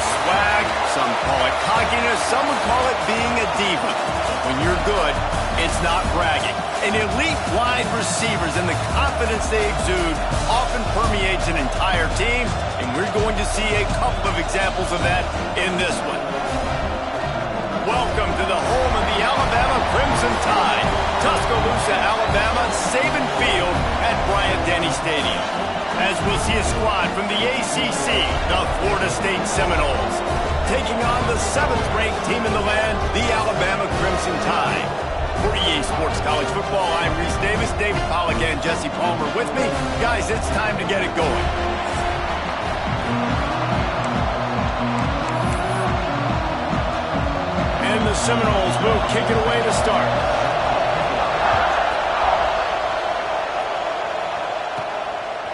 swag, some call it cockiness, some would call it being a diva. But when you're good, it's not bragging. And elite wide receivers and the confidence they exude often permeates an entire team, and we're going to see a couple of examples of that in this one. Welcome to the home of the Alabama Crimson Tide, Tuscaloosa, Alabama, Saban Field at Bryant-Denny Stadium. As we'll see a squad from the ACC, the Florida State Seminoles, taking on the 7th-ranked team in the land, the Alabama Crimson Tide. For EA Sports College Football, I'm Reese Davis, David Pollack, and Jesse Palmer with me. Guys, it's time to get it going. And the Seminoles will kick it away to start.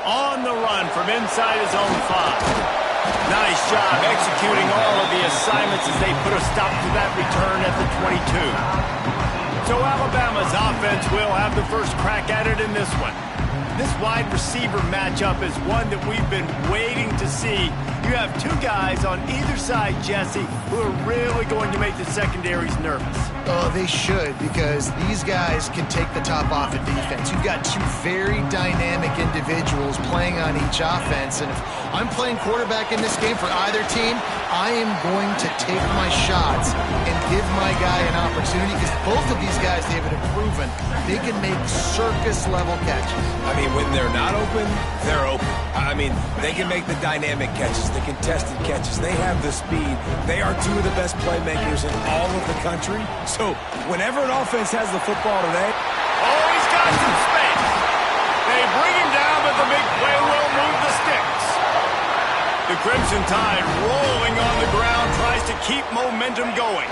On the run from inside his own 5. Nice job executing all of the assignments as they put a stop to that return at the 22. So Alabama's offense will have the first crack at it in this one. This wide receiver matchup is one that we've been waiting to see. You have two guys on either side, Jesse, who are really going to make the secondaries nervous. Oh, they should, because these guys can take the top off of defense. You've got two very dynamic individuals playing on each offense, and if I'm playing quarterback in this game for either team, I am going to take my shots and give my guy an opportunity, because both of these guys, David, have proven they can make circus-level catches. I mean, when they're not open, they're open. I mean, they can make the dynamic catches, the contested catches. They have the speed. They are two of the best playmakers in all of the country. So whenever an offense has the football today... Oh, he's got some space. They bring him down, but the big play will move the sticks. The Crimson Tide rolling on the ground, tries to keep momentum going.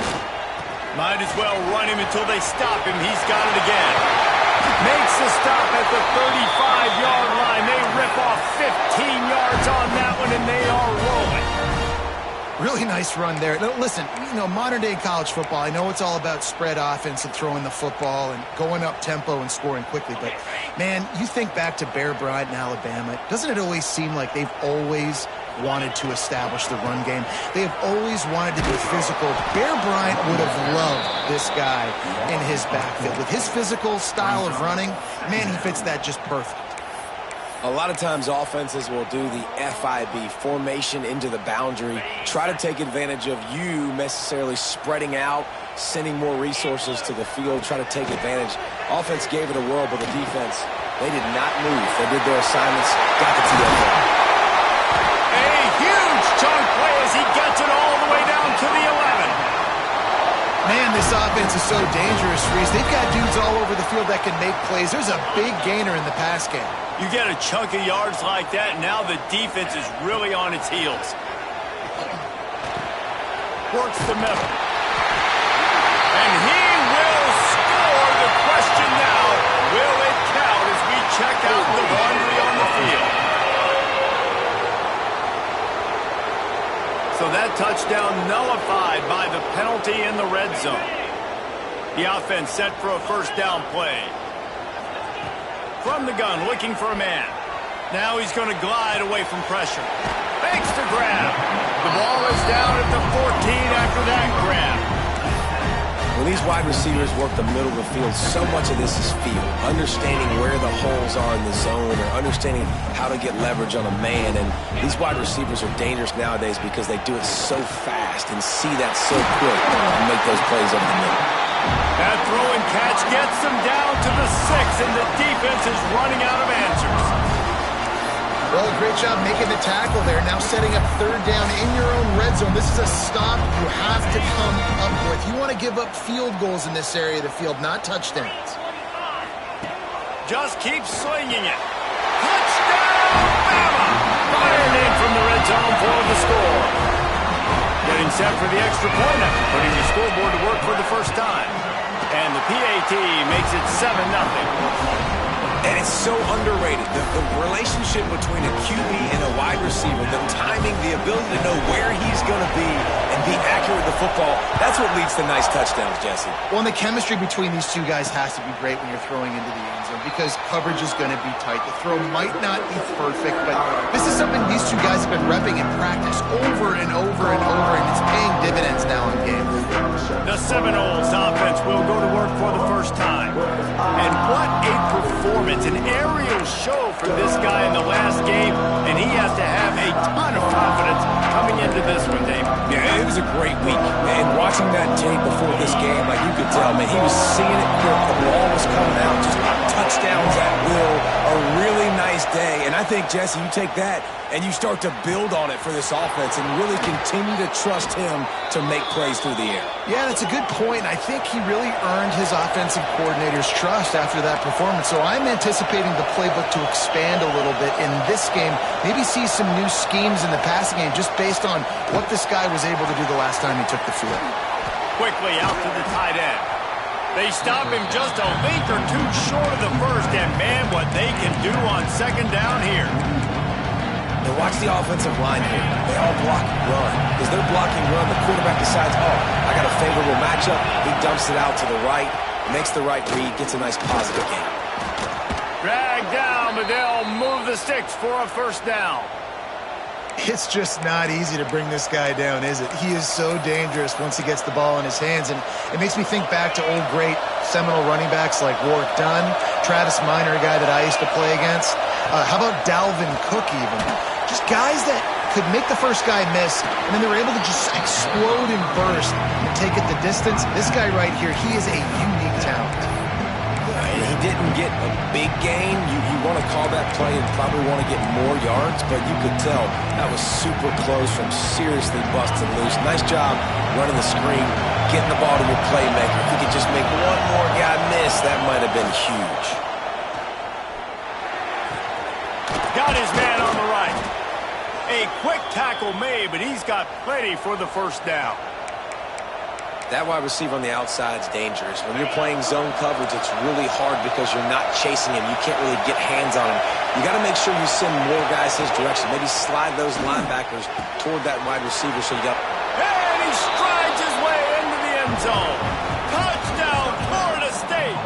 Might as well run him until they stop him. He's got it again. Makes the stop at the 35-yard line. They rip off 15 yards on that one, and they are rolling. Really nice run there. Now, listen, you know, modern-day college football, I know it's all about spread offense and throwing the football and going up tempo and scoring quickly, but, man, you think back to Bear Bryant in Alabama, doesn't it always seem like they've always wanted to establish the run game? They have always wanted to be physical. Bear Bryant would have loved this guy in his backfield. With his physical style of running, man, he fits that just perfect. A lot of times offenses will do the FIB, formation into the boundary, try to take advantage of you necessarily spreading out, sending more resources to the field, try to take advantage. Offense gave it a whirl, but the defense, they did not move. They did their assignments, got the TFL. A huge chunk play as he gets it all the way down to the 11. Man, this offense is so dangerous, Reese. They've got dudes all over the field that can make plays. There's a big gainer in the pass game. You get a chunk of yards like that, now the defense is really on its heels. Works the middle. And he will score. The question now, will it count as we check out the laundry on the field? So that touchdown nullified by the penalty in the red zone. The offense set for a first down play. From the gun, looking for a man. Now he's going to glide away from pressure. Fakes to grab. The ball is down at the 14 after that grab. When these wide receivers work the middle of the field, so much of this is feel. Understanding where the holes are in the zone or understanding how to get leverage on a man. And these wide receivers are dangerous nowadays because they do it so fast and see that so quick and make those plays over the middle. That throw and catch gets them down to the 6, and the defense is running out of answers. Well, great job making the tackle there. Now setting up third down in your own red zone. This is a stop you have to come up with. You want to give up field goals in this area of the field, not touchdowns. Just keep slinging it. Touchdown, Bama! Fired in from the red zone for the score. Getting set for the extra point after putting the scoreboard to work for the first time. And the PAT makes it 7-0. And it's so underrated. The relationship between a QB and a wide receiver, the timing, the ability to know where he's going to be and be accurate with the football, that's what leads to nice touchdowns, Jesse. Well, and the chemistry between these two guys has to be great when you're throwing into the end zone because coverage is going to be tight. The throw might not be perfect, but this is something these two guys have been repping in practice over and over and Seminoles offense will go to work for the first time. And what a performance, an aerial show for this guy in the last game, and he has to have a ton of confidence coming into this one, Dave. Yeah, it was a great week. And watching that tape before this game, like you could tell, man, he was seeing it quick. The ball was coming out, just touchdowns at will. A really nice day. And I think, Jesse, you take that and you start to build on it for this offense and really continue to trust him to make plays through the air. Yeah, that's a good point. I think he really earned his offensive coordinator's trust after that performance. So I'm anticipating the playbook to expand a little bit in this game. Maybe see some new schemes in the passing game just based on what this guy was able to do the last time he took the field. Quickly out to the tight end. They stop him just a length or two short of the first, and man, what they can do on second down here. Now watch the offensive line here. They all block run. As they're blocking run, the quarterback decides, oh, I got a favorable matchup. He dumps it out to the right, makes the right read, gets a nice positive gain. Drag down, but they'll move the sticks for a first down. It's just not easy to bring this guy down, is it? He is so dangerous once he gets the ball in his hands, and it makes me think back to old great Seminole running backs like Warwick Dunn, Travis Minor, a guy that I used to play against. How about Dalvin Cook even? Just guys that could make the first guy miss, and then they were able to just explode and burst and take it the distance. This guy right here, he is a unique talent. And he didn't get a big gain. You want to call that play and probably want to get more yards, but you could tell that was super close from seriously busted loose. Nice job running the screen, getting the ball to your playmaker. If he could just make one more guy miss, that might have been huge. Got his man on the right. A quick tackle made, but he's got plenty for the first down. That wide receiver on the outside is dangerous. When you're playing zone coverage, it's really hard because you're not chasing him. You can't really get hands on him. You got to make sure you send more guys his direction. Maybe slide those linebackers toward that wide receiver so you got... And he strides his way into the end zone. Touchdown, Florida State.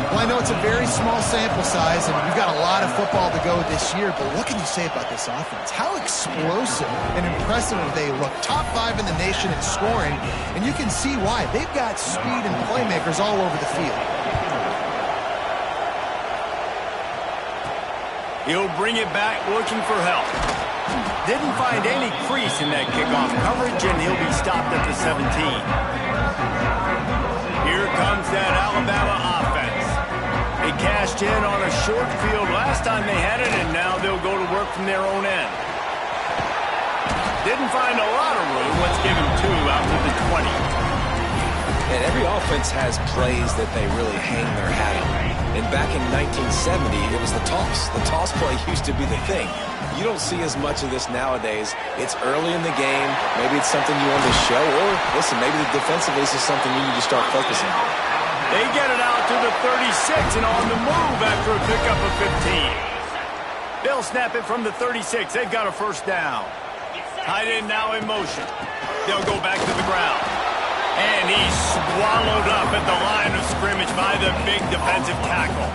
Well, I know it's a very small sample size, and we've got a lot of football to go this year, but what can you say about this offense? How explosive and impressive they look. Top 5 in the nation in scoring, and you can see why. They've got speed and playmakers all over the field. He'll bring it back looking for help. Didn't find any crease in that kickoff coverage, and he'll be stopped at the 17. Here comes that Alabama offense. They cashed in on a short field last time they had it, and now they'll go to work from their own end. Didn't find a lot of room. Let's give him 2 out to the 20. And every offense has plays that they really hang their hat on. And back in 1970, it was the toss. The toss play used to be the thing. You don't see as much of this nowadays. It's early in the game. Maybe it's something you want to show. Or, listen, maybe defensively this is something you need to start focusing on. They get it out to the 36 and on the move after a pickup of 15. They'll snap it from the 36. They've got a first down. Tight end now in motion. They'll go back to the ground. And he's swallowed up at the line of scrimmage by the big defensive tackle.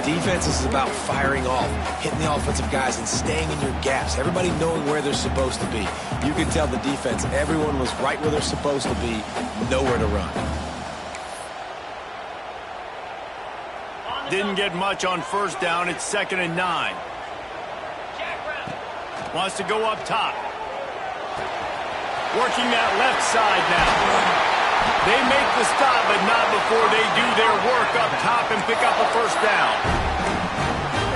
Defense is about firing off, hitting the offensive guys, and staying in your gaps. Everybody knowing where they're supposed to be. You can tell the defense, everyone was right where they're supposed to be, nowhere to run. Didn't get much on first down. It's 2nd and 9. Wants to go up top. Working that left side now. They make the stop, but not before they do their work up top and pick up a first down.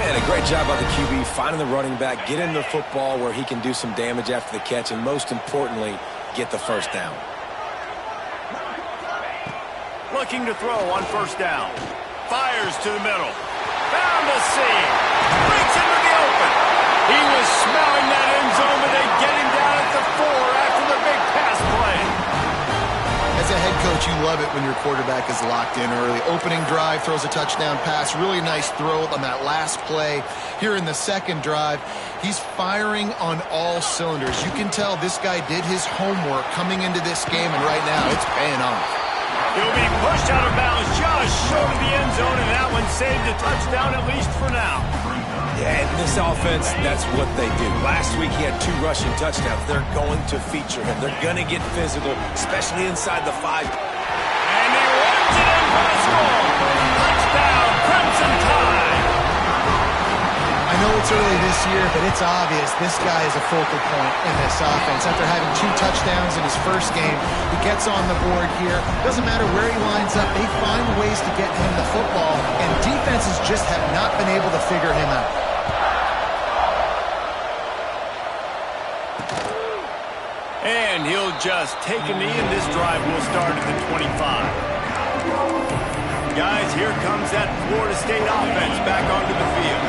And a great job by the QB finding the running back, get him the football where he can do some damage after the catch, and most importantly, get the first down. Looking to throw on first down. Fires to the middle. Found a seam. Breaks into the open. He was smelling that end zone, but they get him down at the 4 after the big pass play. As a head coach, you love it when your quarterback is locked in early. Opening drive, throws a touchdown pass. Really nice throw on that last play. Here in the second drive, he's firing on all cylinders. You can tell this guy did his homework coming into this game, and right now it's paying off. He'll be pushed out of bounds just short of the end zone, and that one saved a touchdown at least for now. Yeah, and this offense, that's what they do. Last week he had 2 rushing touchdowns. They're going to feature him. They're going to get physical, especially inside the 5. And he runs it in for the score. Touchdown, Crimson Tide. I know it's early this year, but it's obvious this guy is a focal point in this offense. After having 2 touchdowns in his first game, he gets on the board here. Doesn't matter where he lines up, they find ways to get him the football, and defenses just have not been able to figure him out. And he'll just take a knee, and this drive will start at the 25. Guys, here comes that Florida State offense back onto the field.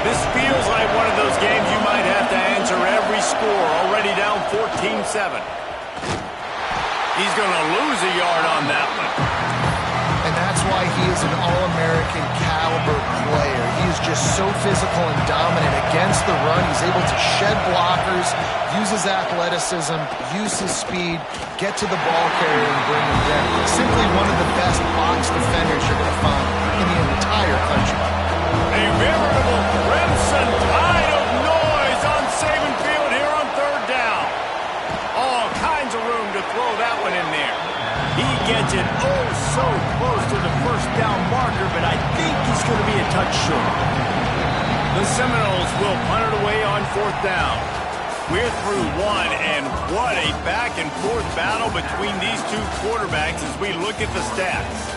This feels like one of those games you might have to answer every score, already down 14-7. He's going to lose a yard on that one. And that's why he is an All-American caliber player. He is just so physical and dominant against the run. He's able to shed blockers, use his athleticism, use his speed, get to the ball carrier and bring him down. Simply one of the best box defenders you're going to find in the entire country. A veritable Crimson Tide of noise on Saban Field here on 3rd down. All kinds of room to throw that one in there. He gets it oh so close to the first down marker, but I think he's going to be a touch short. The Seminoles will punt it away on 4th down. We're through 1, and what a back-and-forth battle between these 2 quarterbacks as we look at the stats.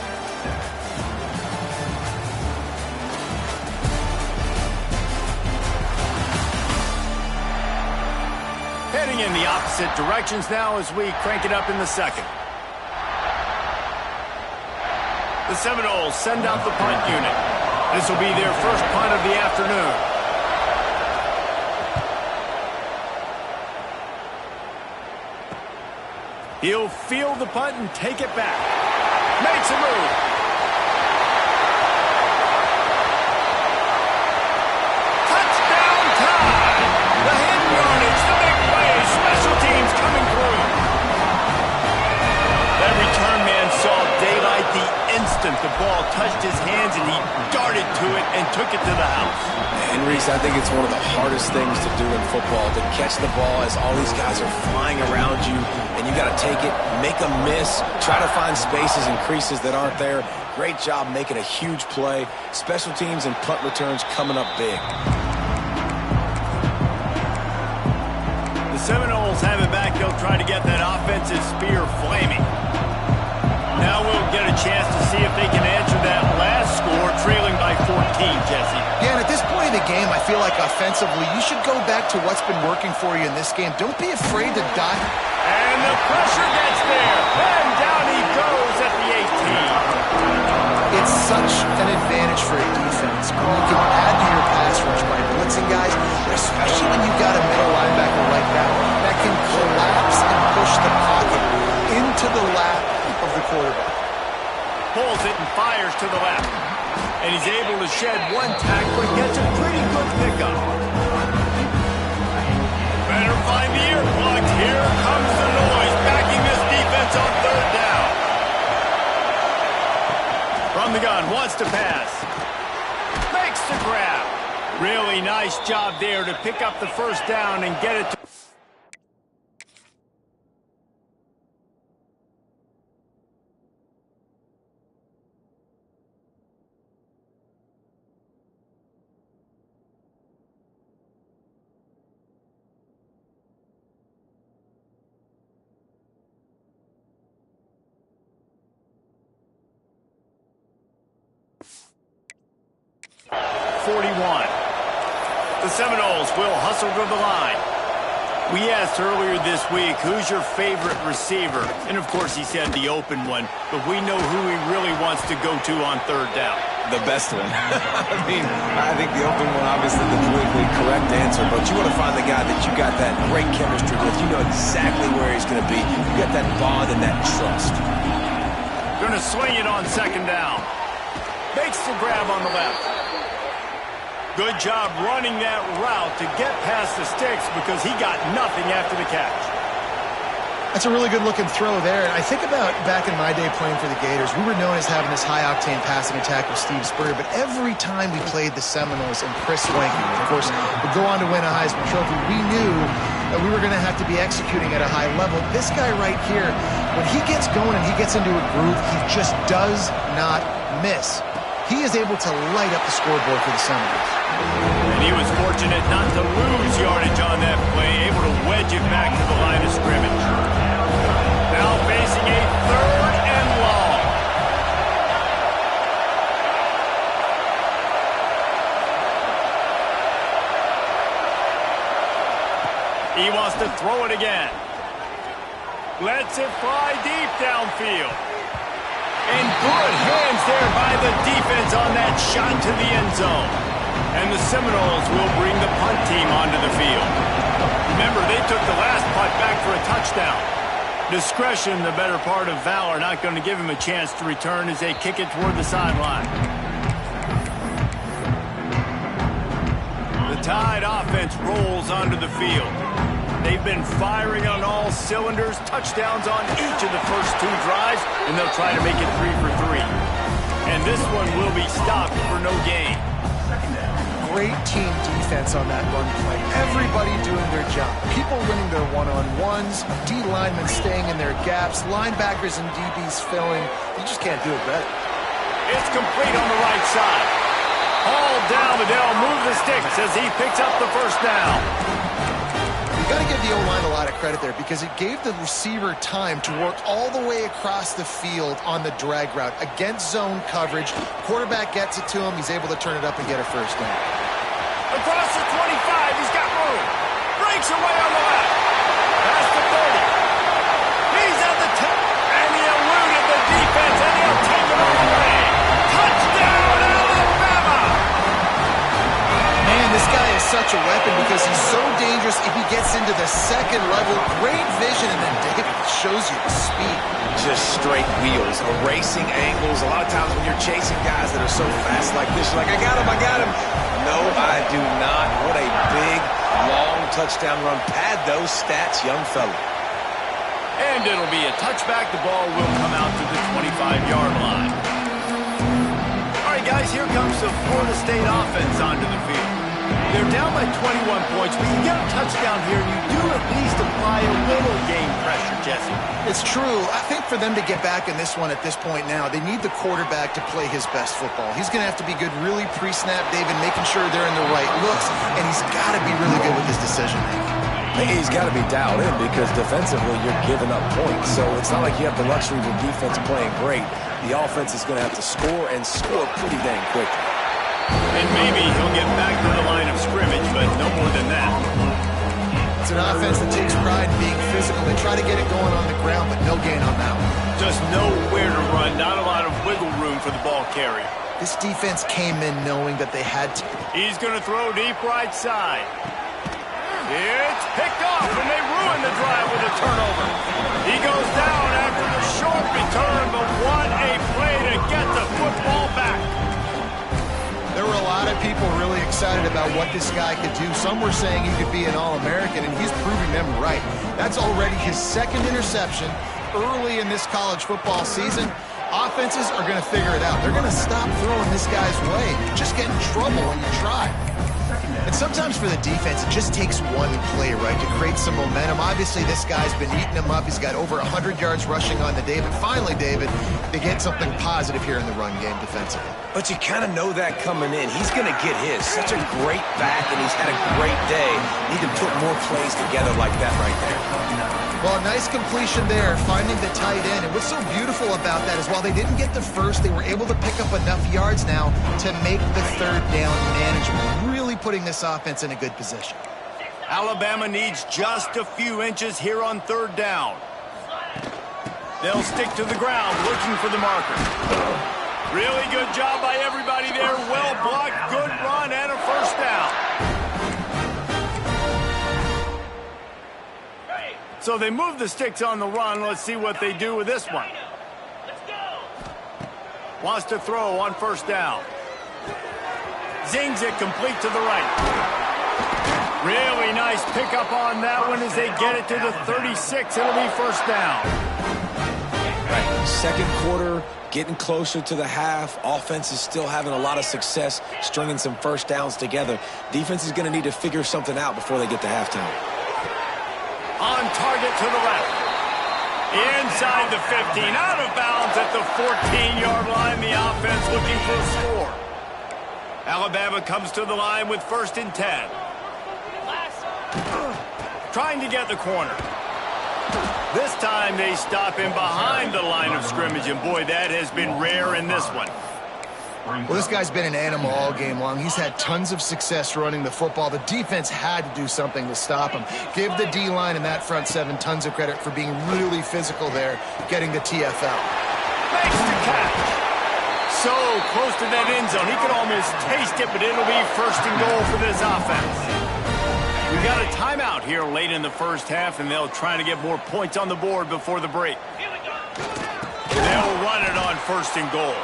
Heading in the opposite directions now as we crank it up in the 2nd. The Seminoles send out the punt unit. This will be their first punt of the afternoon. He'll field the punt and take it back. Makes a move. Touchdown time! The hidden yardage, the big play, special teams coming through. That return man saw daylight the instant the ball touched his hands, and he darted to it and took it to the house. And Reese, I think it's one of the hardest things to do in football, to catch the ball as all these guys are flying around you, and you got to take it, make a miss, try to find spaces and creases that aren't there. Great job making a huge play. Special teams and punt returns coming up big. The Seminoles have it back. They'll try to get that offensive spear flaming. Now we'll get a chance to see if they can answer that last score, trailing by 14, Jesse. Yeah, and at this point in the game, I feel like offensively, you should go back to what's been working for you in this game. Don't be afraid to dive. And the pressure gets there. And down he goes at the 18. It's such an advantage for a defense when you can add to your pass rush by blitzing guys, especially when you've got a middle linebacker like that can collapse and push the pocket into the lap of the quarterback. Pulls it and fires to the left. And he's able to shed one tackle and gets a pretty good pickup. Better find the earplugs. Here comes the noise, backing this defense on 3rd down. From the gun, wants to pass. Makes the grab. Really nice job there to pick up the first down and get it to... The Seminoles will hustle to the line. We asked earlier this week, who's your favorite receiver? And, of course, he said the open one, but we know who he really wants to go to on 3rd down. The best one. I think the open one, obviously, the politically correct answer, but you want to find the guy that you got that great chemistry with. You know exactly where he's going to be. You got that bond and that trust. Going to swing it on 2nd down. Makes the grab on the left. Good job running that route to get past the sticks because he got nothing after the catch. That's a really good-looking throw there. And I think about back in my day playing for the Gators, we were known as having this high-octane passing attack with Steve Spurrier, but every time we played the Seminoles and Chris Swanky, of course, would go on to win a Heisman Trophy, we knew that we were going to have to be executing at a high level. This guy right here, when he gets going and he gets into a groove, he just does not miss. He is able to light up the scoreboard for the Seminoles. And he was fortunate not to lose yardage on that play, able to wedge it back to the line of scrimmage. Now facing a 3rd and long. He wants to throw it again. Lets it fly deep downfield. And good hands there by the defense on that shot to the end zone. And the Seminoles will bring the punt team onto the field. Remember, they took the last punt back for a touchdown. Discretion, the better part of valor, not going to give him a chance to return as they kick it toward the sideline. The Tide offense rolls onto the field. They've been firing on all cylinders, touchdowns on each of the first 2 drives, and they'll try to make it 3 for 3. And this one will be stopped for no gain. Great team defense on that run play. Everybody doing their job. People winning their one-on-ones, D linemen staying in their gaps, linebackers and DBs filling. You just can't do it better. It's complete on the right side. All down the Dell, move the sticks as he picks up the first down. You got to give the O-line a lot of credit there because it gave the receiver time to work all the way across the field on the drag route against zone coverage. Quarterback gets it to him. He's able to turn it up and get a first down. Across the 25, he's got room. Breaks away on the left. Past the 30. He's at the 10. And he eluded the defense, and he'll take it all the way. Touchdown, Alabama! Man, this guy is such a weapon because he's so dangerous if he gets into the second level. Great vision, and then David shows you the speed. Just straight wheels, erasing angles. A lot of times when you're chasing guys that are so fast like this, you're like, I got him, I got him. No, I do not. What a big, long touchdown run. Pad those stats, young fella. And it'll be a touchback. The ball will come out to the 25-yard line. All right, guys, here comes the Florida State offense onto the field. They're down by 21 points, but you get a touchdown here, and you do at least apply a little game pressure, Jesse. It's true. I think for them to get back in this one at this point now, they need the quarterback to play his best football. He's going to have to be good really pre-snap, David, making sure they're in the right looks, and he's got to be really good with his decision-making. He's got to be dialed in because defensively you're giving up points. So it's not like you have the luxury of your defense playing great. The offense is going to have to score and score pretty dang quickly. And maybe he'll get back to the line of scrimmage, but no more than that. It's an offense that takes pride in being physical. They try to get it going on the ground, but no gain on that one. Just nowhere to run, not a lot of wiggle room for the ball carrier. This defense came in knowing that they had to. He's going to throw deep right side. It's picked off, and they ruin the drive with a turnover. He goes down after the short return, but what a play to get the football back. There were a lot of people really excited about what this guy could do. Some were saying he could be an All-American, and he's proving them right. That's already his 2nd interception early in this college football season. Offenses are going to figure it out. They're going to stop throwing this guy's way. You just get in trouble when you try. And sometimes for the defense, it just takes one play, right, to create some momentum. Obviously, this guy's been eating him up. He's got over 100 yards rushing on the day. But finally, David, they get something positive here in the run game defensively. But you kind of know that coming in. He's going to get his. Such a great back, and he's had a great day. Need to put more plays together like that right there. Well, nice completion there, finding the tight end. And what's so beautiful about that is while they didn't get the first, they were able to pick up enough yards now to make the 3rd down manageable. Really putting this offense in a good position. Alabama needs just a few inches here on 3rd down. They'll stick to the ground looking for the marker. Really good job by everybody there. Well blocked, good run, and a first down. So they move the sticks on the run. Let's see what they do with this one. Wants to throw on 1st down. Zings it complete to the right. Really nice pickup on that one as they get it to the 36. It'll be first down. Right, second quarter, getting closer to the half. Offense is still having a lot of success stringing some first downs together. Defense is going to need to figure something out before they get to halftime. On target to the left. Inside the 15. Out of bounds at the 14-yard line. The offense looking for a score. Alabama comes to the line with 1st and 10. Trying to get the corner. This time they stop him behind the line of scrimmage, and boy, that has been rare in this one. Well, this guy's been an animal all game long. He's had tons of success running the football. The defense had to do something to stop him. Give the D-line and that front seven tons of credit for being really physical there, getting the TFL. Makes the catch. So close to that end zone. He could almost taste it, but it'll be 1st and goal for this offense. We've got a timeout here late in the first half, and they'll try to get more points on the board before the break. They'll run it on 1st and goal.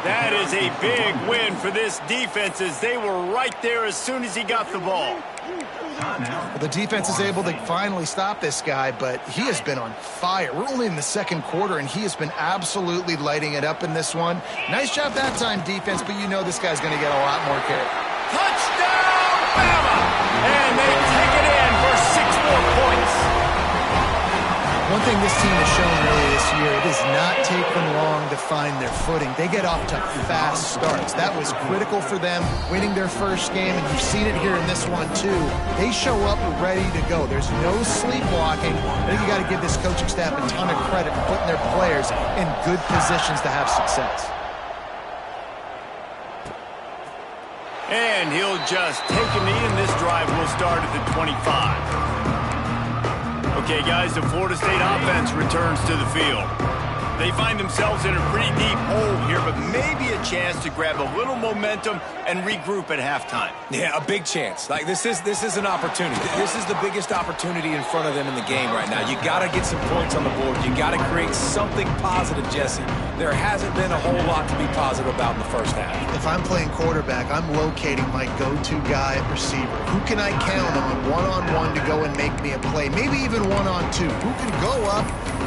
That is a big win for this defense as they were right there as soon as he got the ball. Well, the defense is able to finally stop this guy, but he has been on fire. We're only in the second quarter, and he has been absolutely lighting it up in this one. Nice job that time, defense, but you know this guy's going to get a lot more carry. Touchdown, Bama! And they take it in for 6 more points. One thing this team has shown early this year, it does not take them long to find their footing. They get off to fast starts. That was critical for them, winning their first game, and you've seen it here in this one too. They show up ready to go. There's no sleepwalking. I think you got to give this coaching staff a ton of credit for putting their players in good positions to have success. And he'll just take a knee, and this drive will start at the 25. Okay, guys, the Florida State offense returns to the field. They find themselves in a pretty deep hole here, but maybe a chance to grab a little momentum and regroup at halftime. Yeah, a big chance. Like, this is an opportunity. This is the biggest opportunity in front of them in the game right now. You got to get some points on the board. You got to create something positive, Jesse. There hasn't been a whole lot to be positive about in the first half. If I'm playing quarterback, I'm locating my go-to guy at receiver. Who can I count on one-on-one to go and make me a play? Maybe even one-on-two. Who can go up,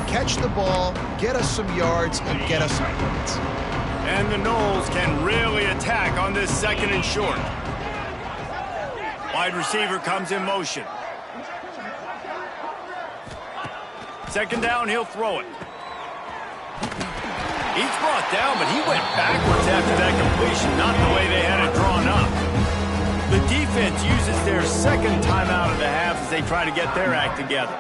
catch the ball, get us some yards, and get us some points? And the Noles can really attack on this 2nd and short. Wide receiver comes in motion. 2nd down, he'll throw it. He's brought down, but he went backwards after that completion, not the way they had it drawn up. The defense uses their 2nd timeout of the half as they try to get their act together.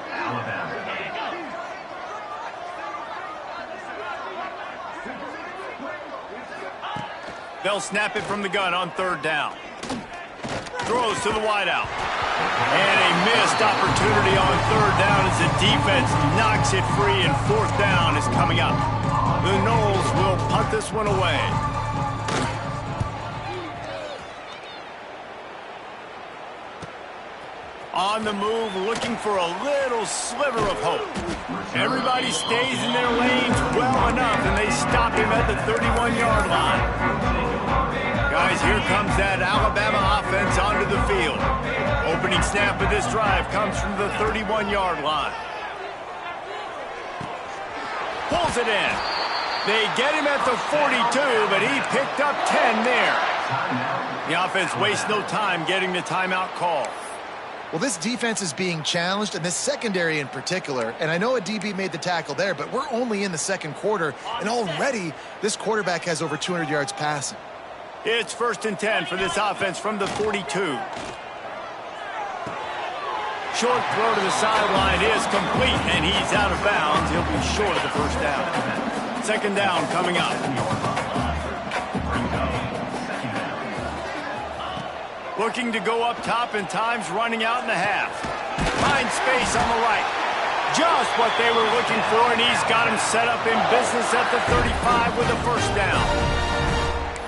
They'll snap it from the gun on 3rd down. Throws to the wideout. And a missed opportunity on 3rd down as the defense knocks it free, and 4th down is coming up. The Noles will punt this one away. On the move, looking for a little sliver of hope. Everybody stays in their lanes well enough, and they stop him at the 31-yard line. Guys, here comes that Alabama offense onto the field. Opening snap of this drive comes from the 31-yard line. Pulls it in. They get him at the 42, but he picked up 10 there. The offense wastes no time getting the timeout call. Well, this defense is being challenged, and this secondary in particular. And I know a DB made the tackle there, but we're only in the second quarter, and already this quarterback has over 200 yards passing. It's 1st and 10 for this offense from the 42. Short throw to the sideline is complete, and he's out of bounds. He'll be short of the 1st down. 2nd down coming up. Looking to go up top, and time's running out in the half. Finds space on the right. Just what they were looking for, and he's got him set up in business at the 35 with a 1st down.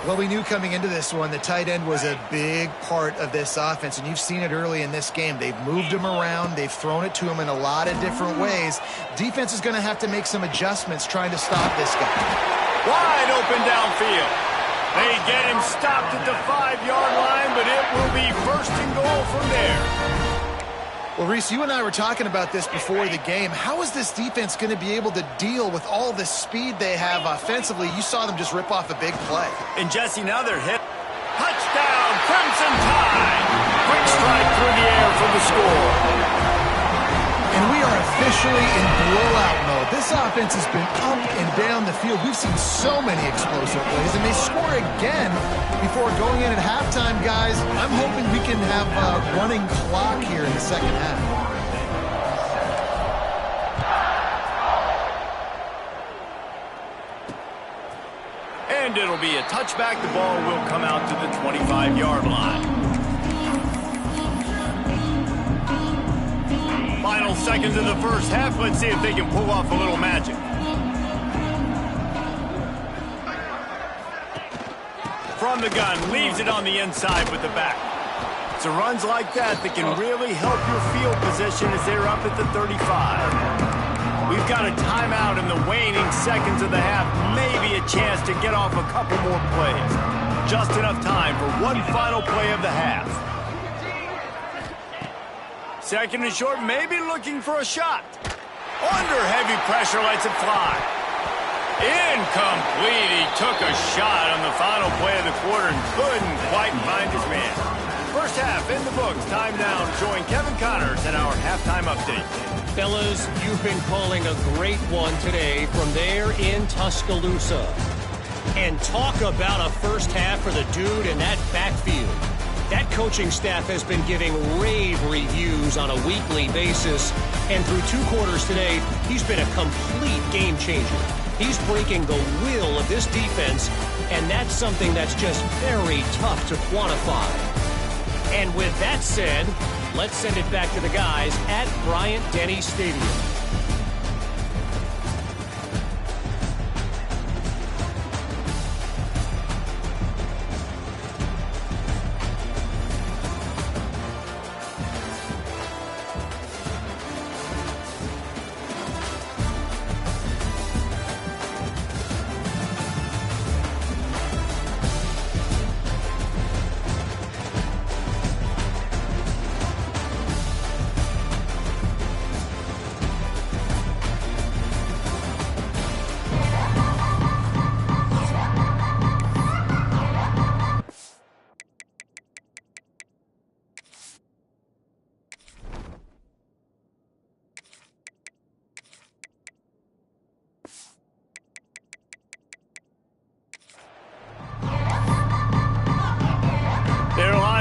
Well, we knew coming into this one the tight end was a big part of this offense, and you've seen it early in this game. They've moved him around. They've thrown it to him in a lot of different ways. Defense is going to have to make some adjustments trying to stop this guy. Wide open downfield. They get him stopped at the 5-yard line, but it will be 1st and goal from there. Well, Reese, you and I were talking about this before the game. How is this defense going to be able to deal with all the speed they have offensively? You saw them just rip off a big play. And Jesse, now they're hit. Touchdown, Crimson Tide! Quick strike through the air for the score. And we are officially in blowout mode. This offense has been up and down the field. We've seen so many explosive plays, and they score again before going in at halftime, guys. I'm hoping we can have a running clock here in the second half. And it'll be a touchback. The ball will come out to the 25-yard line. Final seconds of the first half. Let's see if they can pull off a little magic. From the gun, leaves it on the inside with the back. It's the runs like that that can really help your field position as they're up at the 35. We've got a timeout in the waning seconds of the half. Maybe a chance to get off a couple more plays. Just enough time for one final play of the half. Second and short, maybe looking for a shot. Under heavy pressure, lets it fly. Incomplete. He took a shot on the final play of the quarter and couldn't quite find his man. First half in the books. Time now to join Kevin Connors in our halftime update. Fellas, you've been calling a great one today from there in Tuscaloosa. And talk about a first half for the dude in that backfield. That coaching staff has been giving rave reviews on a weekly basis, and through 2 quarters today, he's been a complete game changer. He's breaking the will of this defense, and that's something that's just very tough to quantify. And with that said, let's send it back to the guys at Bryant-Denny Stadium.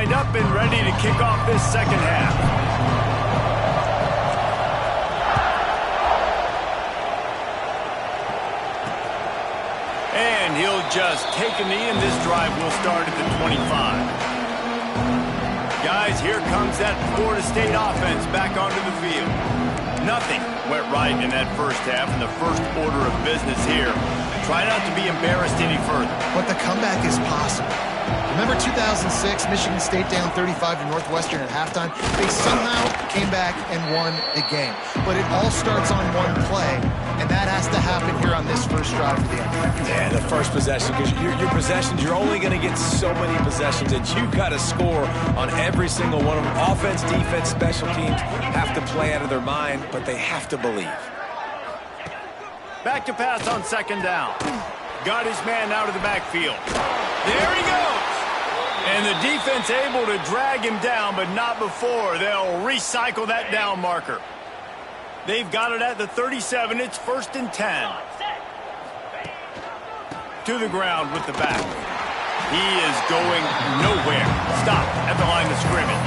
Up and ready to kick off this second half. And he'll just take a knee, and this drive will start at the 25. Guys, here comes that Florida State offense back onto the field. Nothing went right in that first half, and the first order of business here. Try not to be embarrassed any further. But the comeback is possible. Remember 2006, Michigan State down 35 to Northwestern at halftime? They somehow came back and won the game. But it all starts on one play, and that has to happen here on this first drive for the offense. Yeah, the first possession, because your possessions, you're only going to get so many possessions, and you've got to score on every single one of them. Offense, defense, special teams have to play out of their mind, but they have to believe. Back to pass on second down. Got his man out of the backfield. There he goes. And the defense able to drag him down, but not before. They'll recycle that down marker. They've got it at the 37. It's 1st and 10. To the ground with the back. He is going nowhere. Stop at the line of scrimmage.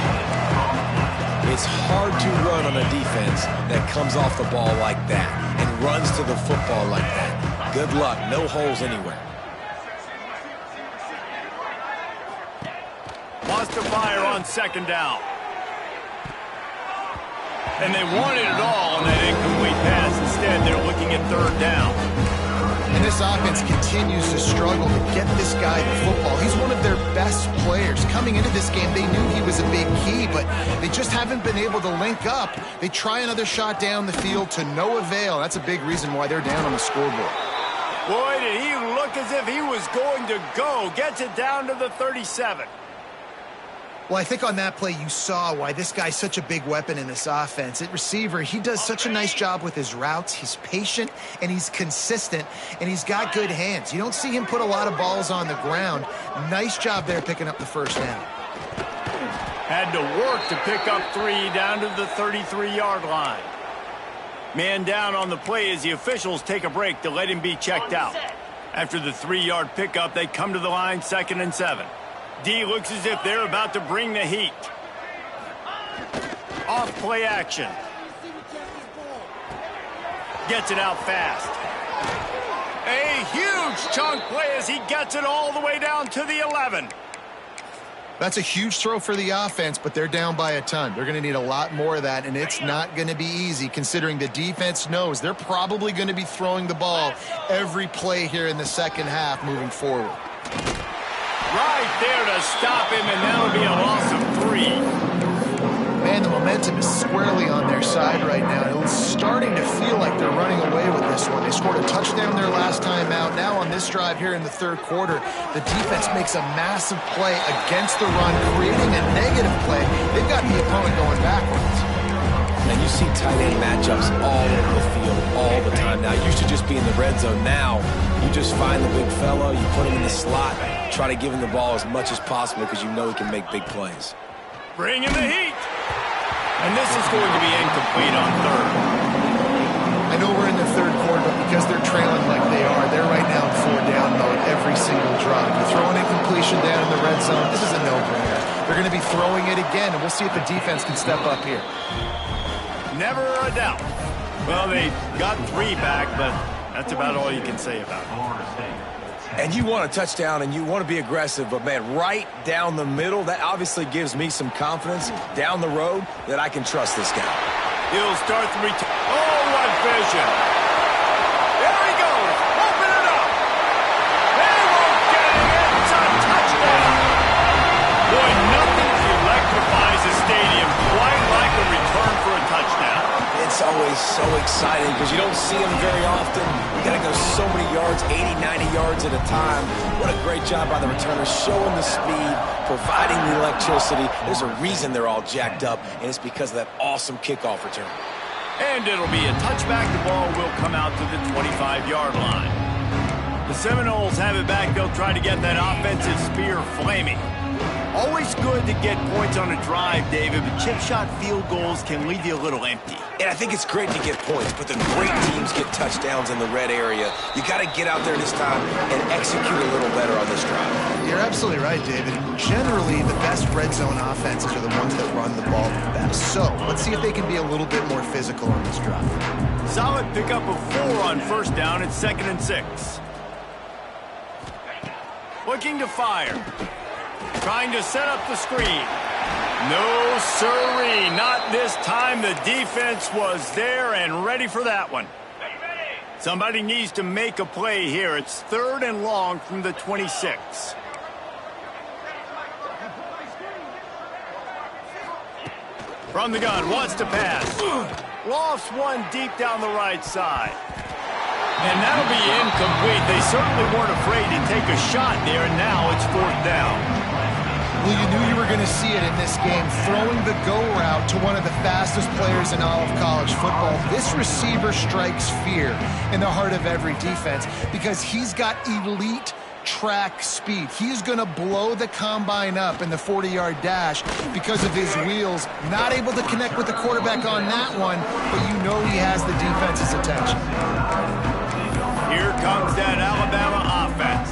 It's hard to run on a defense that comes off the ball like that and runs to the football like that. Good luck. No holes anywhere. Wants to fire on second down. And they wanted it all on that incomplete pass. Instead, they're looking at third down. And this offense continues to struggle to get this guy the football. He's one of their best players. Coming into this game, they knew he was a big key, but they just haven't been able to link up. They try another shot down the field to no avail. That's a big reason why they're down on the scoreboard. Boy, did he look as if he was going to go. Gets it down to the 37. Well, I think on that play you saw why this guy's such a big weapon in this offense. At receiver, he does such a nice job with his routes. He's patient, and he's consistent, and he's got good hands. You don't see him put a lot of balls on the ground. Nice job there picking up the first down. Had to work to pick up 3 down to the 33-yard line. Man down on the play as the officials take a break to let him be checked out. After the 3-yard pickup, they come to the line 2nd and 7. D looks as if they're about to bring the heat. Off play action. Gets it out fast. A huge chunk play as he gets it all the way down to the 11. That's a huge throw for the offense, but they're down by a ton. They're going to need a lot more of that, and it's not going to be easy considering the defense knows they're probably going to be throwing the ball every play here in the second half moving forward. Right there to stop him, and that'll be a loss of 3. Man, the momentum is squarely on their side right now. It's starting to feel like they're running away with this one. They scored a touchdown their last time out. Now on this drive here in the third quarter, the defense makes a massive play against the run, creating a negative play. They've got the opponent going backwards. And you see tight end matchups all over the field all the time now. It used to just be in the red zone. Now you just find the big fella, you put him in the slot, try to give him the ball as much as possible because you know he can make big plays. Bring in the heat. And this is going to be incomplete on 3rd. I know we're in the third quarter, but because they're trailing like they are, they're right now in 4 down mode every single drive. You throw an incompletion down in the red zone, this is a no-brainer. They're going to be throwing it again, and we'll see if the defense can step up here. Never a doubt. Well, they got 3 back, but that's about all you can say about it. And you want a touchdown, and you want to be aggressive, but, man, right down the middle, that obviously gives me some confidence down the road that I can trust this guy. He'll start the return. Oh, what vision. There he goes. Open it up. They won't get it. It's a touchdown. Boy, nothing electrifies a stadium quite like a return for a touchdown. It's always so exciting because you don't see them very often. You got to go so many yards, 80, 90 yards at a time. What a great job by the returners, showing the speed, providing the electricity. There's a reason they're all jacked up, and it's because of that awesome kickoff return. And it'll be a touchback. The ball will come out to the 25-yard line. The Seminoles have it back. They'll try to get that offensive spear flaming. Always good to get points on a drive, David, but chip shot field goals can leave you a little empty. And I think it's great to get points, but the great teams get touchdowns in the red area. You got to get out there this time and execute a little better on this drive. You're absolutely right, David. Generally, the best red zone offenses are the ones that run the ball the best. So let's see if they can be a little bit more physical on this drive. Solid pickup of 4 on first down. It's 2nd and 6. Looking to fire. Trying to set up the screen. No, sirree, not this time. The defense was there and ready for that one. Somebody needs to make a play here. It's 3rd and long from the 26. From the gun, wants to pass. Lofts one deep down the right side. And that'll be incomplete. They certainly weren't afraid to take a shot there, and now it's 4th down. Well, you knew you were going to see it in this game, throwing the go route to one of the fastest players in all of college football. This receiver strikes fear in the heart of every defense because he's got elite track speed. He's going to blow the combine up in the 40-yard dash because of his wheels. Not able to connect with the quarterback on that one, but you know he has the defense's attention. Here comes that Alabama offense.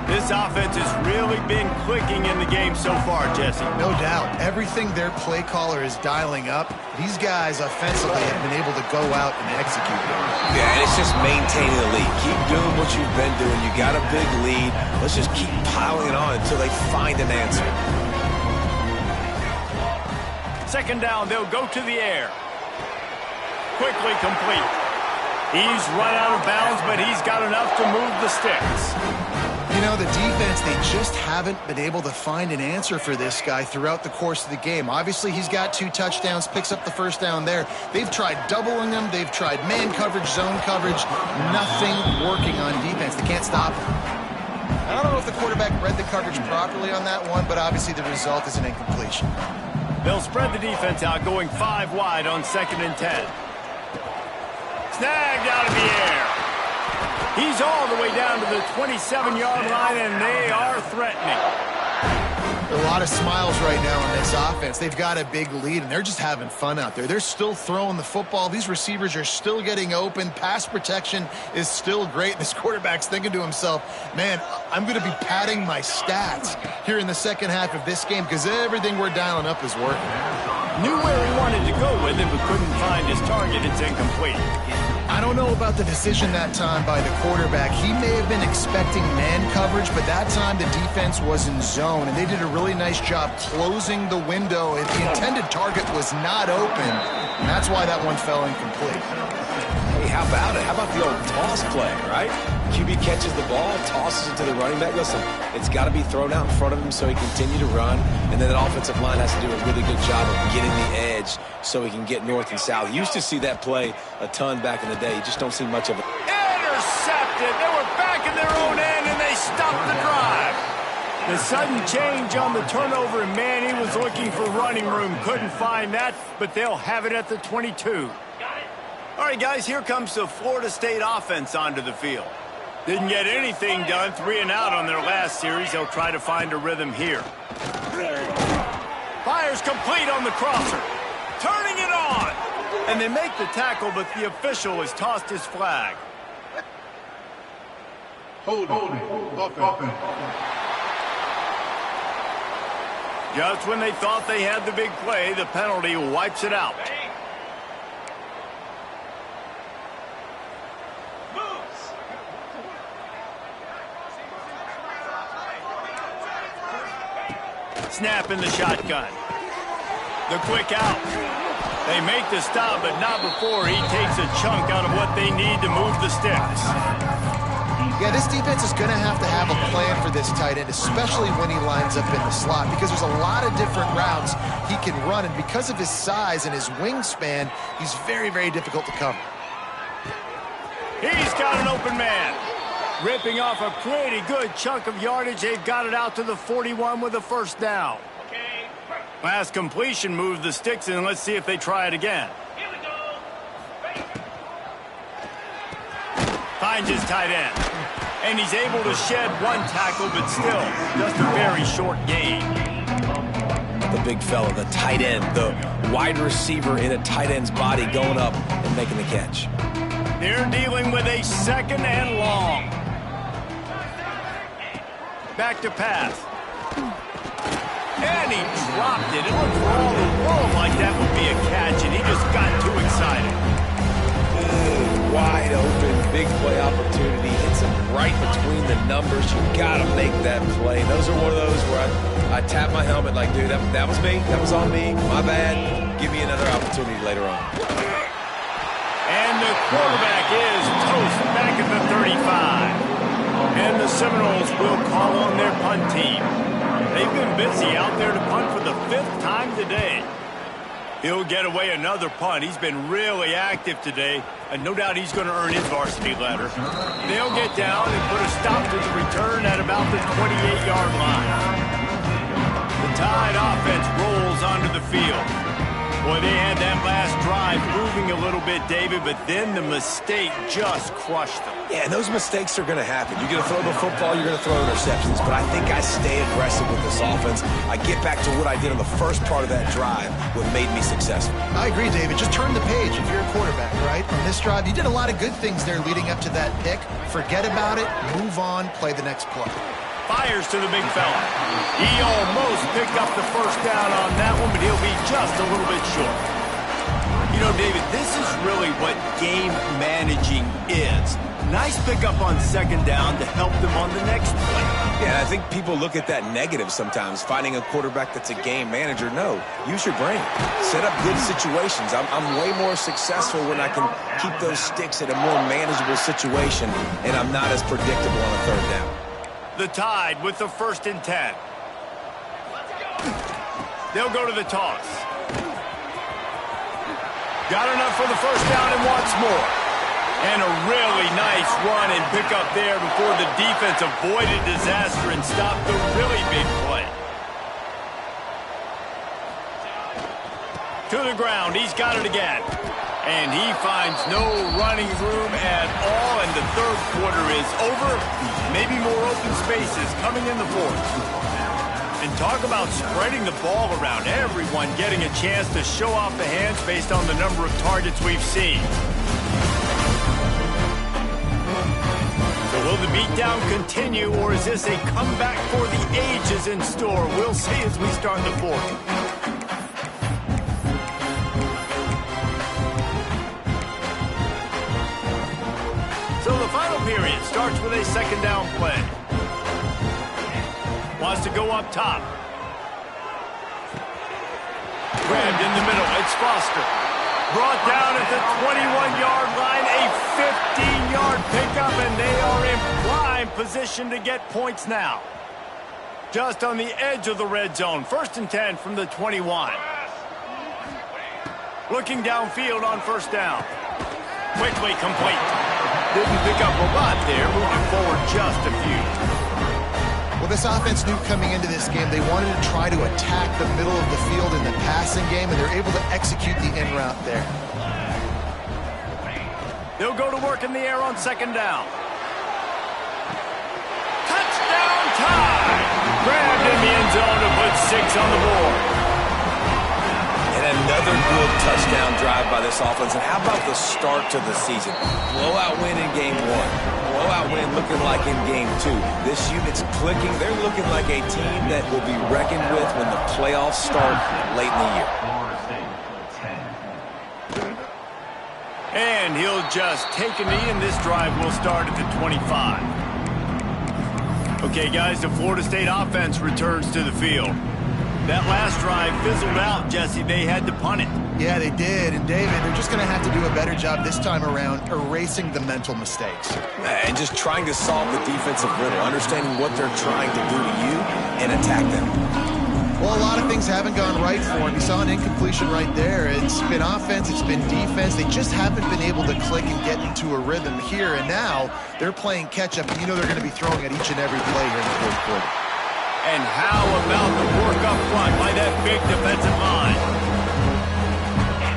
This offense has really been clicking in the game so far, Jesse. No doubt. Everything their play caller is dialing up, these guys offensively have been able to go out and execute it. Yeah, and it's just maintaining the lead. Keep doing what you've been doing. You got a big lead. Let's just keep piling it on until they find an answer. 2nd down, they'll go to the air. Quickly complete. He's run out of bounds, but he's got enough to move the sticks. You know, the defense, they just haven't been able to find an answer for this guy throughout the course of the game. Obviously, he's got 2 touchdowns, picks up the first down there. They've tried doubling him. They've tried man coverage, zone coverage. Nothing working on defense. They can't stop him. I don't know if the quarterback read the coverage properly on that one, but obviously the result is an incompletion. They'll spread the defense out, going 5 wide on 2nd and 10. Snagged out of the air. He's all the way down to the 27-yard line, and they are threatening. A lot of smiles right now on this offense. They've got a big lead, and they're just having fun out there. They're still throwing the football. These receivers are still getting open. Pass protection is still great. This quarterback's thinking to himself, man, I'm going to be padding my stats here in the second half of this game because everything we're dialing up is working. Knew where he wanted to go with it, but couldn't find his target. It's incomplete. I don't know about the decision that time by the quarterback. He may have been expecting man coverage, but that time the defense was in zone, and they did a really nice job closing the window. The intended target was not open, and that's why that one fell incomplete. Hey, how about it? How about the old toss play, right? QB catches the ball, tosses it to the running back. Listen, it's got to be thrown out in front of him so he can continue to run, and then that offensive line has to do a really good job of getting the edge so he can get north and south. You used to see that play a ton back in the day. You just don't see much of it. Intercepted. They were back in their own end, and they stopped the drive. The sudden change on the turnover, and man, he was looking for running room. Couldn't find that, but they'll have it at the 22. All right, guys, here comes the Florida State offense onto the field. Didn't get anything done, 3 and out on their last series. They'll try to find a rhythm here. Fires complete on the crosser. Turning it on. And they make the tackle, but the official has tossed his flag. Hold offense. Just when they thought they had the big play, the penalty wipes it out. Snap in the shotgun. The quick out. They make the stop, but not before he takes a chunk out of what they need to move the sticks. Yeah, this defense is going to have a plan for this tight end, especially when he lines up in the slot, because there's a lot of different routes he can run, and because of his size and his wingspan, he's very, very difficult to cover. He's got an open man. Ripping off a pretty good chunk of yardage. They've got it out to the 41 with a first down. Last completion moved the sticks, and let's see if they try it again. Here we go. Finds his tight end. And he's able to shed 1 tackle, but still just a very short gain. The big fella, the tight end, the wide receiver in a tight end's body going up and making the catch. They're dealing with a 2nd and long. Back to pass. And he dropped it. It looked for all the world like that would be a catch, and he just got too excited. Wide open, big play opportunity. Hits him right between the numbers. You got to make that play. Those are one of those where I tap my helmet like, dude, that was me. That was on me. My bad. Give me another opportunity later on. And the quarterback is toast back at the 35. And the Seminoles will call on their punt team. They've been busy out there to punt for the 5th time today. He'll get away another punt. He's been really active today, and no doubt he's going to earn his varsity letter. They'll get down and put a stop to the return at about the 28-yard line. The Tide offense rolls onto the field. Boy, they had that last drive moving a little bit, David, but then the mistake just crushed them. Yeah, and those mistakes are going to happen. You're going to throw the football, you're going to throw interceptions, but I think I stay aggressive with this offense. I get back to what I did on the first part of that drive, what made me successful. I agree, David. Just turn the page if you're a quarterback, right? On this drive, you did a lot of good things there leading up to that pick. Forget about it, move on, play the next play. Fires to the big fella. He almost picked up the first down on that one, but he'll be just a little bit short. You know, David, this is really what game managing is. Nice pickup on 2nd down to help them on the next play. Yeah, I think people look at that negative sometimes, finding a quarterback that's a game manager. No, use your brain. Set up good situations. I'm way more successful when I can keep those sticks in a more manageable situation, and I'm not as predictable on a 3rd down. The Tide with the 1st and 10. They'll go to the toss. Got enough for the 1st down and wants more. And a really nice run and pick up there before the defense avoided disaster and stopped the really big play. To the ground, he's got it again. And he finds no running room at all, and the 3rd quarter is over. Maybe more open spaces coming in the 4th. And talk about spreading the ball around. Everyone getting a chance to show off the hands based on the number of targets we've seen. So will the beatdown continue, or is this a comeback for the ages in store? We'll see as we start the 4th. So the final period starts with a 2nd down play. Wants to go up top. Grabbed in the middle. It's Foster. Brought down at the 21-yard line. A 15-yard pickup, and they are in prime position to get points now. Just on the edge of the red zone. 1st and 10 from the 21. Looking downfield on 1st down. Quickly complete. Didn't pick up a lot there. Moving forward just a few. Well, this offense knew coming into this game they wanted to try to attack the middle of the field in the passing game, and they're able to execute the in route there. They'll go to work in the air on 2nd down. Touchdown Tide! Grabbed in the end zone to put 6 on the board. And another good touchdown drive by this offense. And how about the start to the season? Blowout win in game 1. Blowout win looking like in game 2. This unit's clicking. They're looking like a team that will be reckoned with when the playoffs start late in the year. And he'll just take a knee, and this drive will start at the 25. Okay, guys, the Florida State offense returns to the field. That last drive fizzled out, Jesse. They had to punt it. Yeah, they did. And, David, they're just going to have to do a better job this time around erasing the mental mistakes. And just trying to solve the defensive riddle, understanding what they're trying to do to you and attack them. Well, a lot of things haven't gone right for him. You saw an incompletion right there. It's been offense, it's been defense. They just haven't been able to click and get into a rhythm here. And now they're playing catch-up. You know they're going to be throwing at each and every play here in the 4th quarter. And how about the work up front by that big defensive line?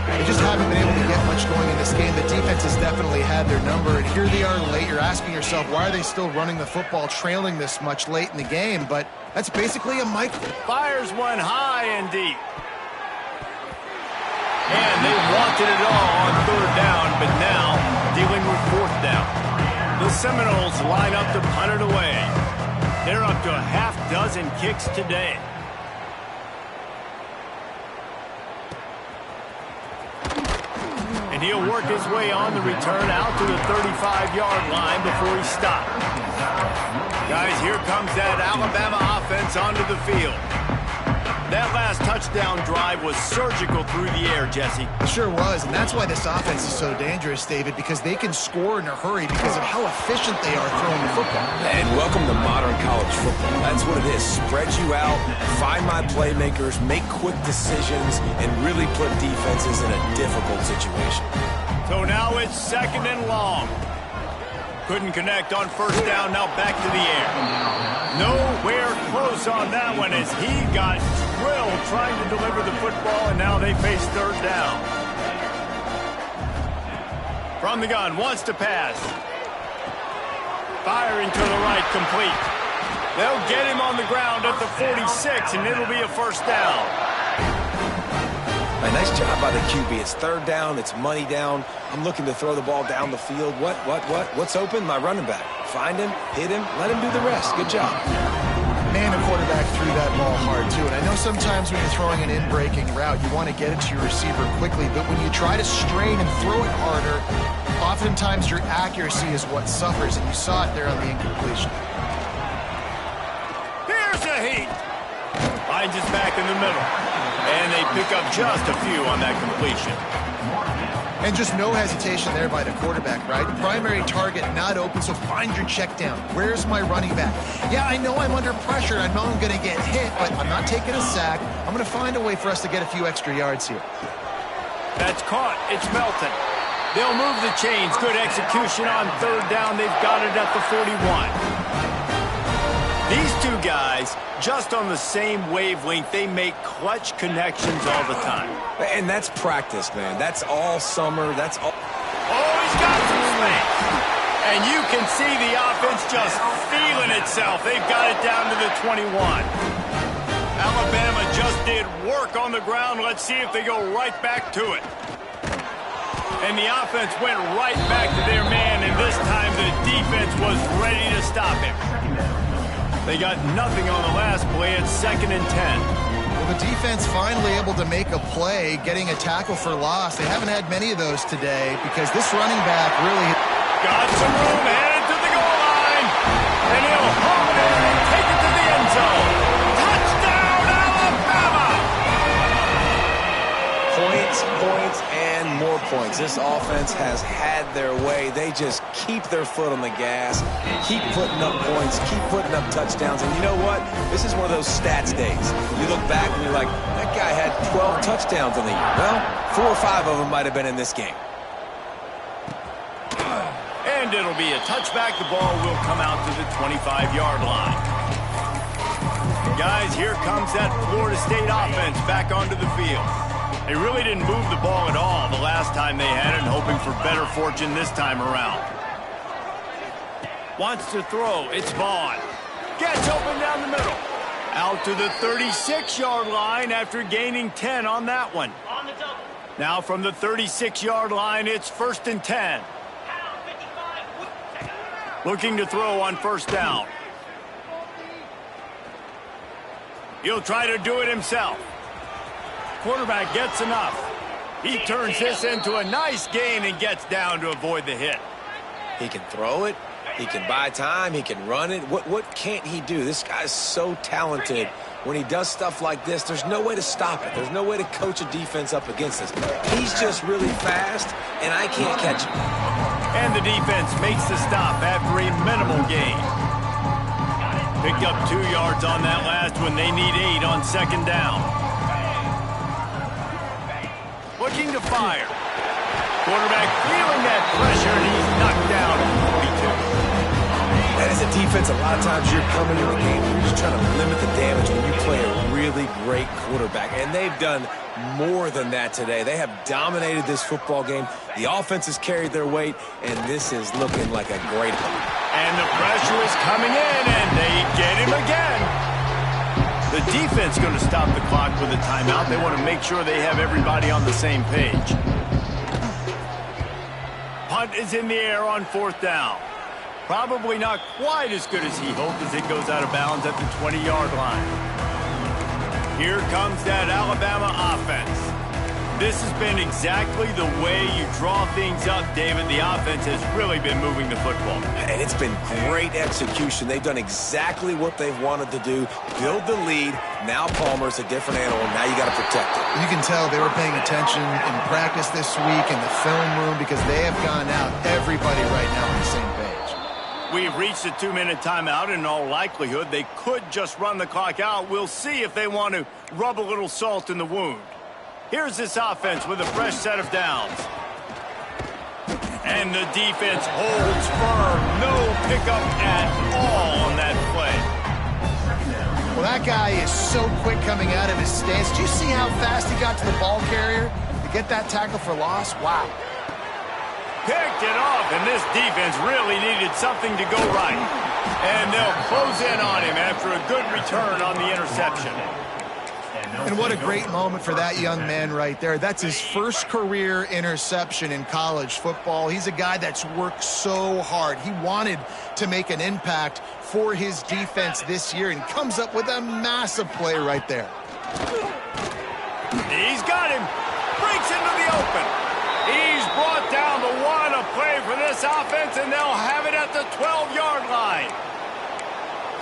They just haven't been able to get much going in this game. The defense has definitely had their number, and here they are late. You're asking yourself, why are they still running the football, trailing this much late in the game? But that's basically a micro. Fires one high and deep. And they wanted it all on 3rd down, but now dealing with 4th down. The Seminoles line up to punt it away. They're up to a half-dozen kicks today. And he'll work his way on the return out to the 35-yard line before he stopped. Guys, here comes that Alabama offense onto the field. That last touchdown drive was surgical through the air, Jesse. It sure was, and that's why this offense is so dangerous, David, because they can score in a hurry because of how efficient they are throwing the football. And welcome to modern college football. That's what it is. Spread you out, find my playmakers, make quick decisions, and really put defenses in a difficult situation. So now it's 2nd and long. Couldn't connect on 1st down, now back to the air. Nowhere close on that one as he got drilled trying to deliver the football, and now they face 3rd down. From the gun, wants to pass. Firing to the right, complete. They'll get him on the ground at the 46, and it'll be a 1st down. A nice job by the QB. It's 3rd down. It's money down. I'm looking to throw the ball down the field. What's open? My running back. Find him, hit him, let him do the rest. Good job. Man, the quarterback threw that ball hard, too. And I know sometimes when you're throwing an in-breaking route, you want to get it to your receiver quickly. But when you try to strain and throw it harder, oftentimes your accuracy is what suffers. And you saw it there on the incompletion. Here's a heat. Finds his back in the middle. And they pick up just a few on that completion. And just no hesitation there by the quarterback, right? Primary target not open, so find your check down. Where's my running back? Yeah, I know I'm under pressure. I know I'm going to get hit, but I'm not taking a sack. I'm going to find a way for us to get a few extra yards here. That's caught. It's Melton. They'll move the chains. Good execution on third down. They've got it at the 41. These two guys, just on the same wavelength, they make clutch connections all the time. And that's practice, man. That's all summer. That's all. Oh, he's got some space. And you can see the offense just feeling itself. They've got it down to the 21. Alabama just did work on the ground. Let's see if they go right back to it. And the offense went right back to their man, and this time the defense was ready to stop him. They got nothing on the last play. It's 2nd and 10. Well, the defense finally able to make a play, getting a tackle for loss. They haven't had many of those today because this running back really got some room, headed to the goal line. And he'll home it in and take it to the end zone. Touchdown, Alabama! Points, points, and more points. This offense has had their way. They just keep their foot on the gas, keep putting up points, keep putting up touchdowns. And you know what? This is one of those stats days. You look back and you're like, that guy had 12 touchdowns in the year. Well, 4 or 5 of them might have been in this game. And it'll be a touchback. The ball will come out to the 25-yard line. Guys, here comes that Florida State offense back onto the field. They really didn't move the ball at all the last time they had it, and hoping for better fortune this time around. Wants to throw. It's Vaughn. Gets open down the middle. Out to the 36-yard line after gaining 10 on that one. Now from the 36-yard line, it's 1st and 10. Looking to throw on 1st down. He'll try to do it himself. Quarterback gets enough. He turns this into a nice gain and gets down to avoid the hit. He can throw it. He can buy time. He can run it. What can't he do? This guy's so talented. When he does stuff like this, there's no way to stop it. There's no way to coach a defense up against this. He's just really fast, and I can't catch him. And the defense makes the stop after a minimal gain. Picked up 2 yards on that last one. They need 8 on 2nd down. Looking to fire. Quarterback feeling that pressure, and he's knocked down at 42. And as a defense, a lot of times you're coming into the game, you're just trying to limit the damage when you play a really great quarterback. And they've done more than that today. They have dominated this football game. The offense has carried their weight, and this is looking like a great one. And the pressure is coming in, and they get him again. The defense going to stop the clock with a timeout. They want to make sure they have everybody on the same page. Punt is in the air on 4th down. Probably not quite as good as he hoped as it goes out of bounds at the 20-yard line. Here comes that Alabama offense. This has been exactly the way you draw things up, David. The offense has really been moving the football. And it's been great execution. They've done exactly what they've wanted to do. Build the lead. Now Palmer's a different animal. Now you got to protect it. You can tell they were paying attention in practice this week in the film room because they have gone out, everybody right now on the same page. We've reached a 2-minute timeout. In all likelihood, they could just run the clock out. We'll see if they want to rub a little salt in the wound. Here's this offense with a fresh set of downs. And the defense holds firm. No pickup at all on that play. Well, that guy is so quick coming out of his stance. Do you see how fast he got to the ball carrier to get that tackle for loss? Wow. Picked it off, and this defense really needed something to go right. And they'll close in on him after a good return on the interception. And what a great moment for that young man right there. That's his first career interception in college football. He's a guy that's worked so hard. He wanted to make an impact for his defense this year and comes up with a massive play right there. He's got him. Breaks into the open. He's brought down the one. A play for this offense, and they'll have it at the 12-yard line.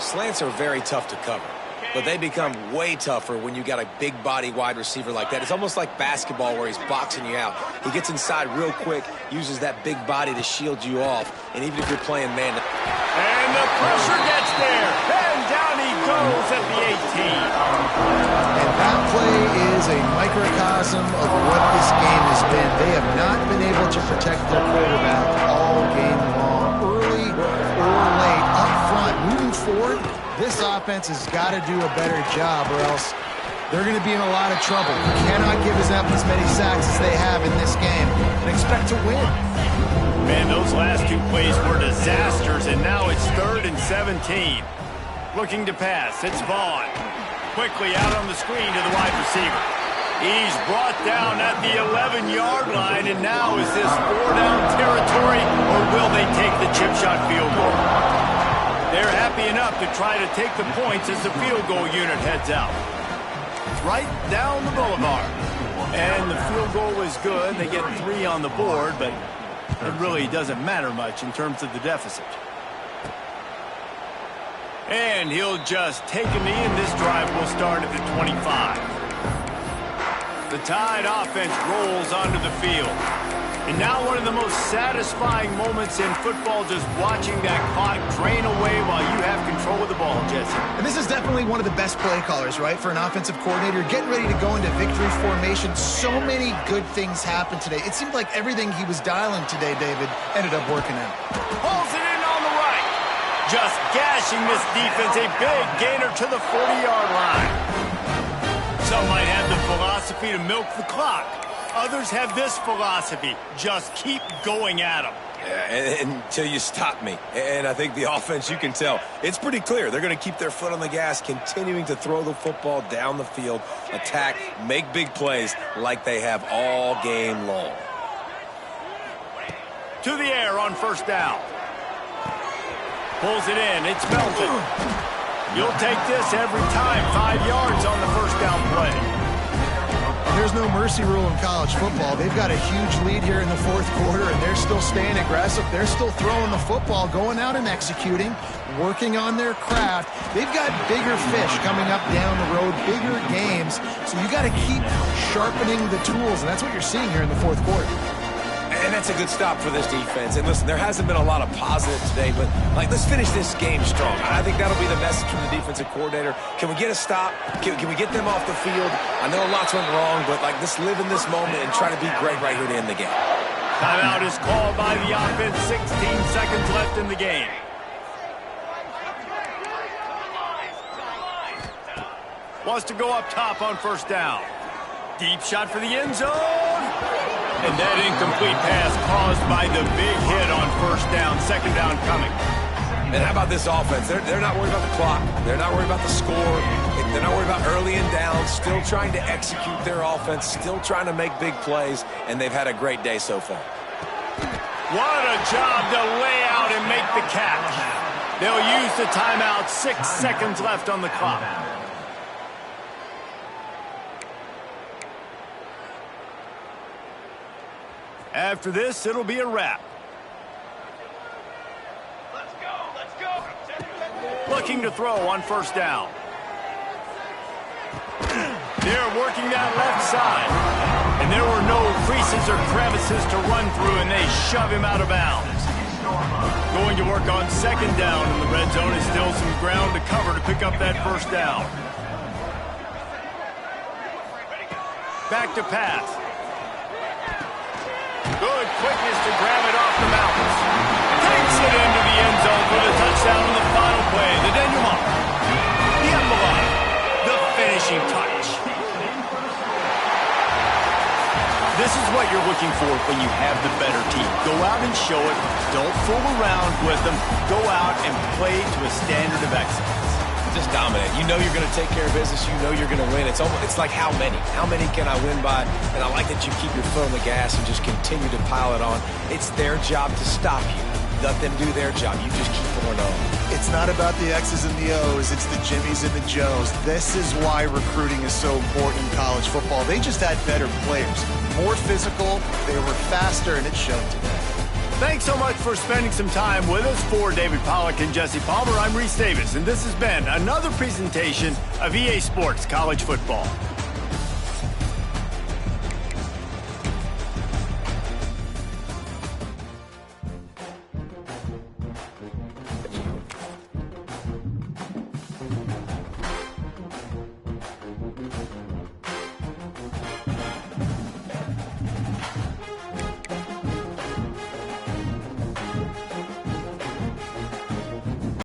Slants are very tough to cover. but they become way tougher when you got a big body wide receiver like that. It's almost like basketball where he's boxing you out. He gets inside real quick, uses that big body to shield you off, and even if you're playing man. And the pressure gets there, and down he goes at the 18. And that play is a microcosm of what this game has been. They have not been able to protect their quarterback all game long, early or late, up front. Moving forward, this offense has got to do a better job, or else they're going to be in a lot of trouble. You cannot give them as many sacks as they have in this game and expect to win. Man, those last two plays were disasters, and now it's 3rd and 17. Looking to pass, it's Vaughn. Quickly out on the screen to the wide receiver. He's brought down at the 11-yard line, and now is this 4-down territory, or will they take the chip shot field goal? They're happy enough to try to take the points as the field goal unit heads out. Right down the boulevard. And the field goal is good. They get 3 on the board, but it really doesn't matter much in terms of the deficit. And he'll just take a knee, and this drive will start at the 25. The Tide offense rolls onto the field. And now one of the most satisfying moments in football, just watching that clock drain away while you have control of the ball, Jesse. And this is definitely one of the best play callers, right, for an offensive coordinator. Getting ready to go into victory formation. So many good things happened today. It seemed like everything he was dialing today, David, ended up working out. Pulls it in on the right. Just gashing this defense. A big gainer to the 40-yard line. Some might have the philosophy to milk the clock. Others have this philosophy. Just keep going at them. Yeah, until you stop me. And I think the offense, you can tell, it's pretty clear. They're going to keep their foot on the gas, continuing to throw the football down the field, attack, make big plays like they have all game long. To the air on 1st down. Pulls it in. It's Melton. You'll take this every time. 5 yards on the 1st down play. There's no mercy rule in college football. They've got a huge lead here in the 4th quarter, and they're still staying aggressive. They're still throwing the football, going out and executing, working on their craft. They've got bigger fish coming up down the road, bigger games. So you got to keep sharpening the tools, and that's what you're seeing here in the 4th quarter. And that's a good stop for this defense. And listen, there hasn't been a lot of positive today, but let's finish this game strong. I think that'll be the message from the defensive coordinator. Can we get a stop? Can we get them off the field? I know lots went wrong, but let's live in this moment and try to be great right here to end the game. Timeout is called by the offense. 16 seconds left in the game. Wants to go up top on 1st down. Deep shot for the end zone. And that incomplete pass caused by the big hit on 1st down. 2nd down coming. And how about this offense? They're not worried about the clock. They're not worried about the score. They're not worried about early and down. Still trying to execute their offense. Still trying to make big plays. And they've had a great day so far. What a job to lay out and make the catch. They'll use the timeout. 6 seconds left on the clock. After this, it'll be a wrap. Let's go. Looking to throw on 1st down. They're working that left side. And there were no creases or crevices to run through, and they shove him out of bounds. Going to work on 2nd down in the red zone. Is still some ground to cover to pick up that 1st down. Back to pass. Good quickness to grab it off the mountains. Takes it into the end zone for the touchdown on the final play. The denouement. The epilogue. The finishing touch. This is what you're looking for when you have the better team. Go out and show it. Don't fool around with them. Go out and play to a standard of excellence. Just dominate. You know you're going to take care of business. You know you're going to win. It's like how many? How many can I win by? And I like that you keep your foot on the gas and just continue to pile it on. It's their job to stop you. Let them do their job. You just keep going on. It's not about the X's and the O's. It's the Jimmies and the Joes. This is why recruiting is so important in college football. They just had better players. More physical. They were faster, and it showed today. Thanks so much for spending some time with us. For David Pollack and Jesse Palmer, I'm Reese Davis, and this has been another presentation of EA Sports College Football.